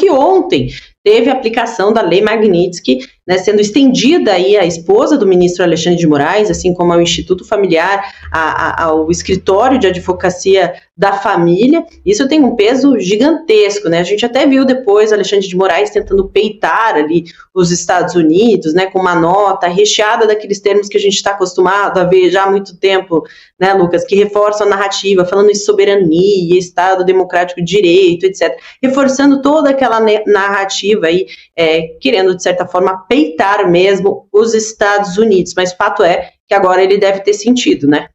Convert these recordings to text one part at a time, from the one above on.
que ontem teve a aplicação da Lei Magnitsky, né, sendo estendida aí à esposa do ministro Alexandre de Moraes, assim como ao Instituto Familiar, ao Escritório de Advocacia da Família. Isso tem um peso gigantesco, né? A gente até viu depois Alexandre de Moraes tentando peitar ali os Estados Unidos, né, com uma nota recheada daqueles termos que a gente está acostumado a ver já há muito tempo, né, Lucas, que reforçam a narrativa, falando em soberania, Estado democrático de direito, etc., reforçando toda aquela narrativa aí, querendo, de certa forma, peitar mesmo os Estados Unidos, mas o fato é que agora ele deve ter sentido, né?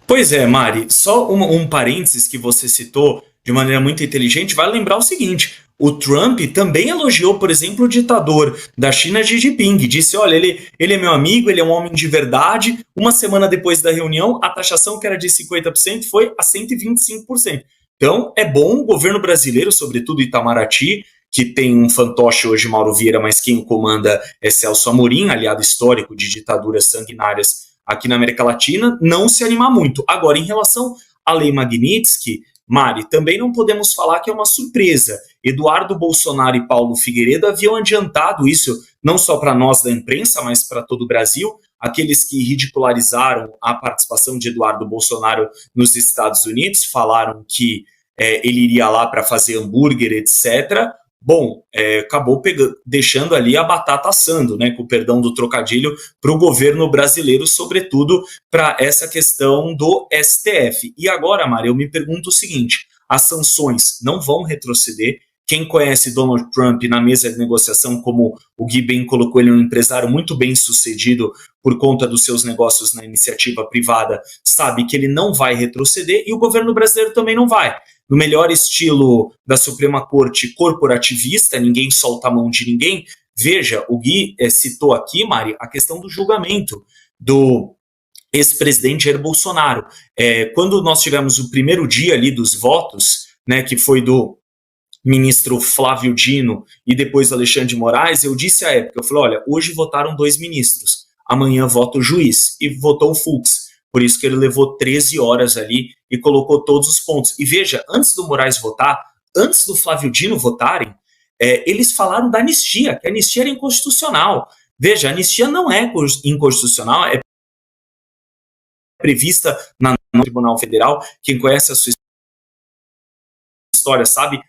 Pois é, Mari, só um parênteses que você citou de maneira muito inteligente, vai lembrar o seguinte: o Trump também elogiou, por exemplo, o ditador da China, Xi Jinping, disse, olha, ele é meu amigo, ele é um homem de verdade. Uma semana depois da reunião, a taxação que era de 50% foi a 125%. Então, é bom o governo brasileiro, sobretudo Itamaraty, que tem um fantoche hoje, Mauro Vieira, mas quem o comanda é Celso Amorim, aliado histórico de ditaduras sanguinárias aqui na América Latina, não se animar muito. Agora, em relação à Lei Magnitsky, Mari, também não podemos falar que é uma surpresa. Eduardo Bolsonaro e Paulo Figueiredo haviam adiantado isso, não só para nós da imprensa, mas para todo o Brasil. Aqueles que ridicularizaram a participação de Eduardo Bolsonaro nos Estados Unidos, falaram que ele iria lá para fazer hambúrguer, etc., bom, acabou deixando ali a batata assando, né, com o perdão do trocadilho, para o governo brasileiro, sobretudo para essa questão do STF. E agora, Mari, eu me pergunto o seguinte: as sanções não vão retroceder. Quem conhece Donald Trump na mesa de negociação, como o Gui bem colocou, ele é um empresário muito bem sucedido por conta dos seus negócios na iniciativa privada, sabe que ele não vai retroceder, e o governo brasileiro também não vai. No melhor estilo da Suprema Corte corporativista, ninguém solta a mão de ninguém. Veja, o Gui citou aqui, Mari, a questão do julgamento do ex-presidente Jair Bolsonaro. Quando nós tivemos o primeiro dia ali dos votos, né, que foi do ministro Flávio Dino e depois Alexandre de Moraes, eu disse à época, eu falei, olha, hoje votaram 2 ministros, amanhã vota o juiz, e votou o Fux. Por isso que ele levou 13 horas ali e colocou todos os pontos. E veja, antes do Moraes votar, antes do Flávio Dino votarem, eles falaram da anistia, que a anistia era inconstitucional. Veja, a anistia não é inconstitucional, é prevista no Tribunal Federal. Quem conhece a sua história sabe,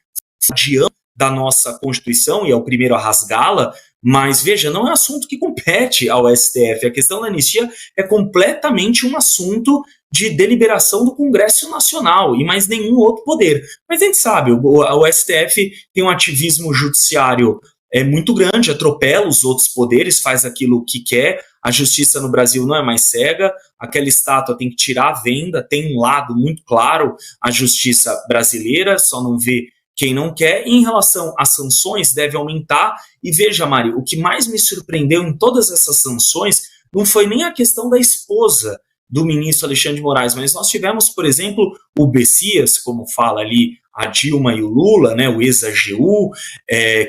adiante da nossa Constituição, e é o primeiro a rasgá-la, mas veja, não é assunto que compete ao STF. A questão da anistia é completamente um assunto de deliberação do Congresso Nacional e mais nenhum outro poder. Mas a gente sabe, o STF tem um ativismo judiciário muito grande, atropela os outros poderes, faz aquilo que quer. A justiça no Brasil não é mais cega, aquela estátua tem que tirar a venda, tem um lado muito claro, a justiça brasileira, só não vê quem não quer. E em relação às sanções, deve aumentar. E veja, Mari, o que mais me surpreendeu em todas essas sanções não foi nem a questão da esposa do ministro Alexandre de Moraes, mas nós tivemos, por exemplo, o Bessias, como fala ali a Dilma e o Lula, né, o ex-AGU,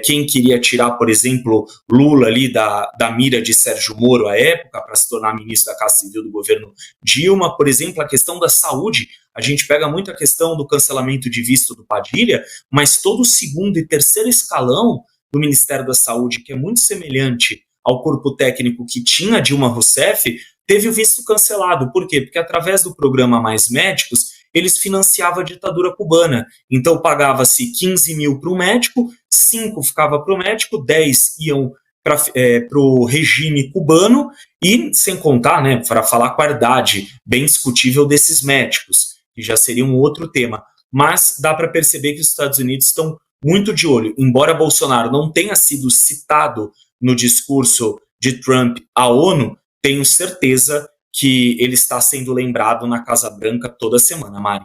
quem queria tirar, por exemplo, Lula ali da mira de Sérgio Moro à época, para se tornar ministro da Casa Civil do governo Dilma, por exemplo, a questão da saúde. A gente pega muito a questão do cancelamento de visto do Padilha, mas todo o segundo e terceiro escalão do Ministério da Saúde, que é muito semelhante ao corpo técnico que tinha Dilma Rousseff, teve o visto cancelado. Por quê? Porque através do programa Mais Médicos, eles financiavam a ditadura cubana. Então pagava-se 15 mil para o médico, 5 ficava para o médico, 10 iam para o regime cubano, e sem contar, né, para falar a qualidade bem discutível desses médicos, que já seria um outro tema. Mas dá para perceber que os Estados Unidos estão muito de olho. Embora Bolsonaro não tenha sido citado no discurso de Trump à ONU, tenho certeza que ele está sendo lembrado na Casa Branca toda semana, Mari.